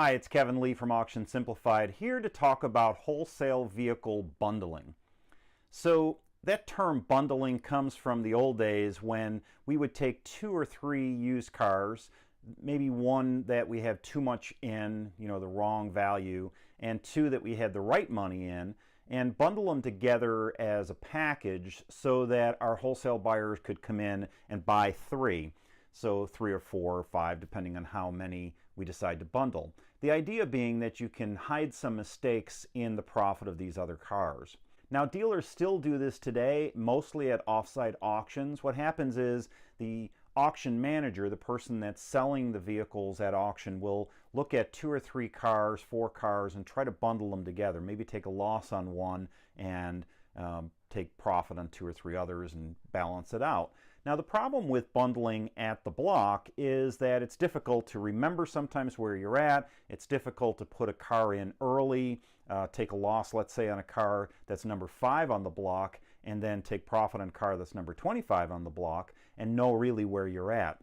Hi, it's Kevin Lee from Auction Simplified, here to talk about wholesale vehicle bundling. So that term bundling comes from the old days when we would take 2 or 3 used cars, maybe one that we have too much in, the wrong value, and 2 that we had the right money in, and bundle them together as a package so that our wholesale buyers could come in and buy 3. So 3 or 4 or 5, depending on how many we decide to bundle. The idea being that you can hide some mistakes in the profit of these other cars. Now, dealers still do this today, mostly at offsite auctions. What happens is the auction manager, the person that's selling the vehicles at auction, will look at 2 or 3 cars, 4 cars, and try to bundle them together. Maybe take a loss on one and take profit on 2 or 3 others and balance it out. Now, the problem with bundling at the block is that it's difficult to remember sometimes where you're at. It's difficult to put a car in early, take a loss, let's say, on a car that's number 5 on the block, and then take profit on a car that's number 25 on the block and know really where you're at.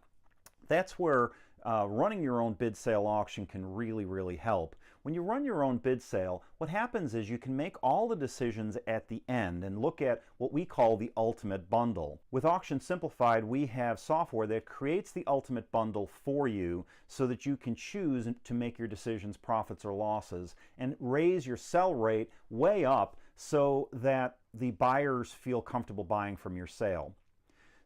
That's where running your own bid sale auction can really help. When you run your own bid sale, what happens is you can make all the decisions at the end and look at what we call the ultimate bundle. With Auction Simplified, we have software that creates the ultimate bundle for you so that you can choose to make your decisions, profits or losses, and raise your sell rate way up so that the buyers feel comfortable buying from your sale.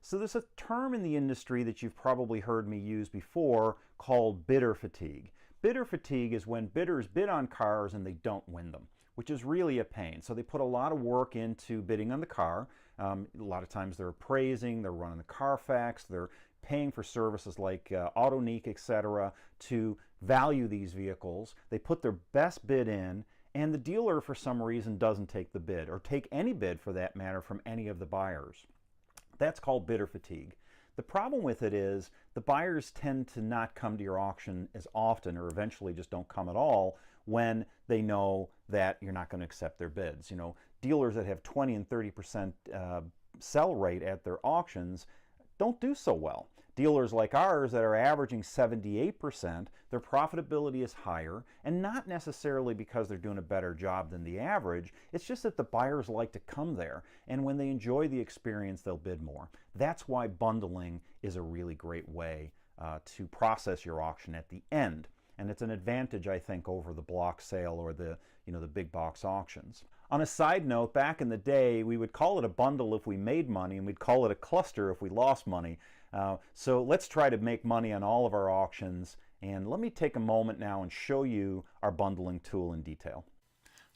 So there's a term in the industry that you've probably heard me use before called bidder fatigue. Bidder fatigue is when bidders bid on cars and they don't win them, which is really a pain. So they put a lot of work into bidding on the car. A lot of times they're appraising, they're running the Carfax, they're paying for services like AutoNeek, etc. to value these vehicles. They put their best bid in, and the dealer for some reason doesn't take the bid, or take any bid for that matter from any of the buyers. That's called bidder fatigue. The problem with it is the buyers tend to not come to your auction as often, or eventually just don't come at all, when they know that you're not going to accept their bids. Dealers that have 20 and 30% sell rate at their auctions don't do so well. Dealers like ours that are averaging 78%, their profitability is higher, and not necessarily because they're doing a better job than the average. It's just that the buyers like to come there, and when they enjoy the experience, they'll bid more. That's why bundling is a really great way to process your auction at the end. And it's an advantage, I think, over the block sale or the big box auctions. On a side note, back in the day, we would call it a bundle if we made money, and we'd call it a cluster if we lost money. So let's try to make money on all of our auctions, and let me take a moment now and show you our bundling tool in detail.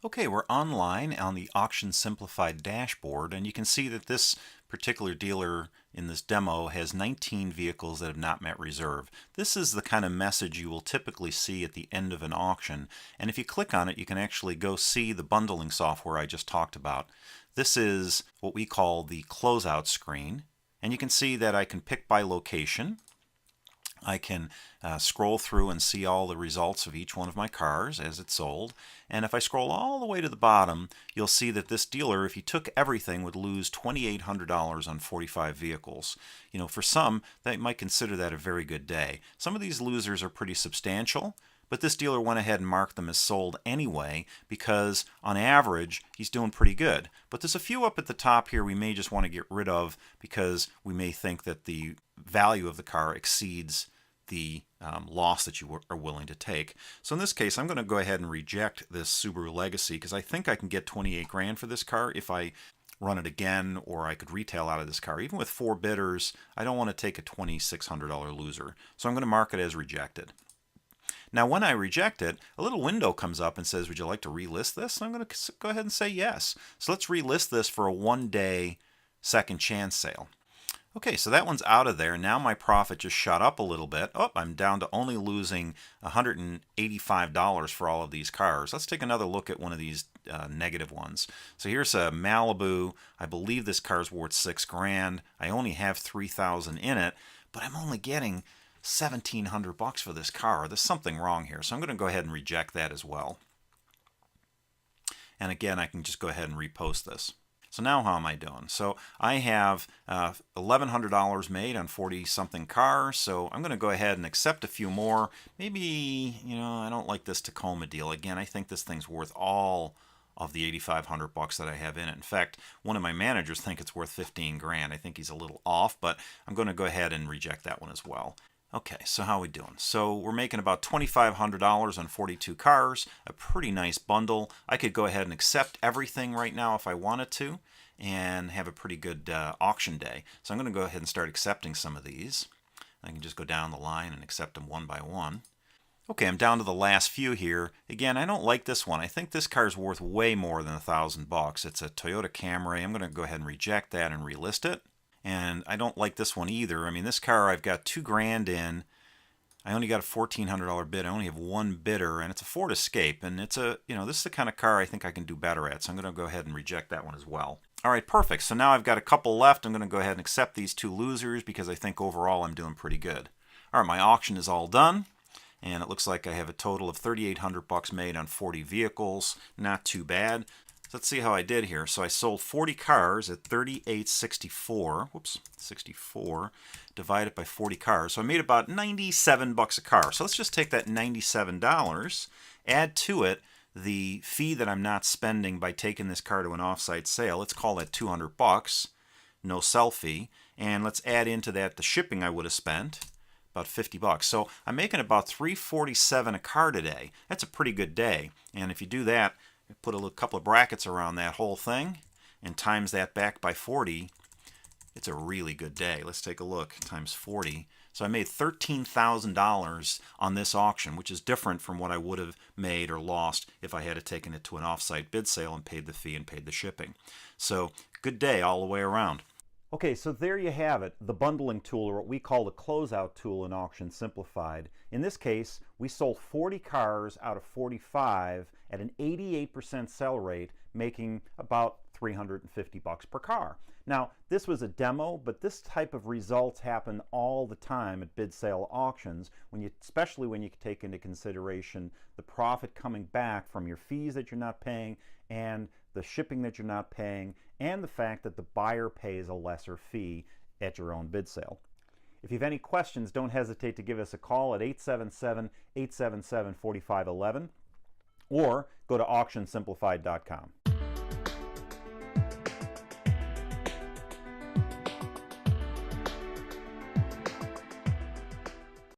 Okay, we're online on the Auction Simplified dashboard, and you can see that this particular dealer in this demo has 19 vehicles that have not met reserve. This is the kind of message you will typically see at the end of an auction, and if you click on it, you can actually go see the bundling software I just talked about. This is what we call the closeout screen, and you can see that I can pick by location. I can scroll through and see all the results of each one of my cars as it's sold. And if I scroll all the way to the bottom, you'll see that this dealer, if he took everything, would lose $2,800 on 45 vehicles. For some, they might consider that a very good day. Some of these losers are pretty substantial, but this dealer went ahead and marked them as sold anyway because on average he's doing pretty good. But there's a few up at the top here we may just want to get rid of because we may think that the value of the car exceeds the loss that you are willing to take. So in this case, I'm going to go ahead and reject this Subaru Legacy because I think I can get 28 grand for this car if I run it again, or I could retail out of this car. Even with 4 bidders, I don't want to take a $2,600 loser. So I'm going to mark it as rejected. Now when I reject it, a little window comes up and says, would you like to relist this? And I'm going to go ahead and say yes. So let's relist this for a 1-day second chance sale. Okay, so that one's out of there. Now my profit just shot up a little bit. Oh, I'm down to only losing $185 for all of these cars. Let's take another look at one of these negative ones. So here's a Malibu. I believe this car's worth $6 grand. I only have $3,000 in it, but I'm only getting $1,700 for this car. There's something wrong here, so I'm going to go ahead and reject that as well. And again, I can just go ahead and repost this. So now how am I doing? So I have $1,100 made on 40 something cars, so I'm going to go ahead and accept a few more. Maybe, I don't like this Tacoma deal. Again, I think this thing's worth all of the 8,500 bucks that I have in it. In fact, one of my managers think it's worth 15 grand. I think he's a little off, but I'm going to go ahead and reject that one as well. Okay, so how are we doing? So we're making about $2,500 on 42 cars, a pretty nice bundle. I could go ahead and accept everything right now if I wanted to and have a pretty good auction day. So I'm going to go ahead and start accepting some of these. I can just go down the line and accept them one by one. Okay, I'm down to the last few here. Again, I don't like this one. I think this car is worth way more than $1,000. It's a Toyota Camry. I'm going to go ahead and reject that and relist it. And I don't like this one either. I mean, this car I've got $2 grand in. I only got a $1,400 bid. I only have one bidder, and it's a Ford Escape. And it's a, this is the kind of car I think I can do better at. So I'm going to go ahead and reject that one as well. All right, perfect. So now I've got a couple left. I'm going to go ahead and accept these two losers because I think overall I'm doing pretty good. All right, my auction is all done. And it looks like I have a total of 3,800 bucks made on 40 vehicles. Not too bad. So let's see how I did here. So I sold 40 cars at 38.64. Whoops, 64 divided by 40 cars. So I made about 97 bucks a car. So let's just take that $97, add to it the fee that I'm not spending by taking this car to an offsite sale. Let's call that 200 bucks, no sell fee. And let's add into that the shipping I would have spent, about 50 bucks. So I'm making about $347 a car today. That's a pretty good day. And if you do that, put a couple of brackets around that whole thing and times that back by 40, it's a really good day. Let's take a look, times 40. So I made $13,000 on this auction, which is different from what I would have made or lost if I had taken it to an offsite bid sale and paid the fee and paid the shipping. So good day all the way around. Okay, so there you have it, the bundling tool, or what we call the closeout tool in Auction Simplified. In this case, we sold 40 cars out of 45 at an 88% sell rate, making about 350 bucks per car. Now, this was a demo, but this type of results happen all the time at bid sale auctions, especially when you take into consideration the profit coming back from your fees that you're not paying and the shipping that you're not paying, and the fact that the buyer pays a lesser fee at your own bid sale. If you have any questions, don't hesitate to give us a call at 877-877-4511 or go to auctionsimplified.com.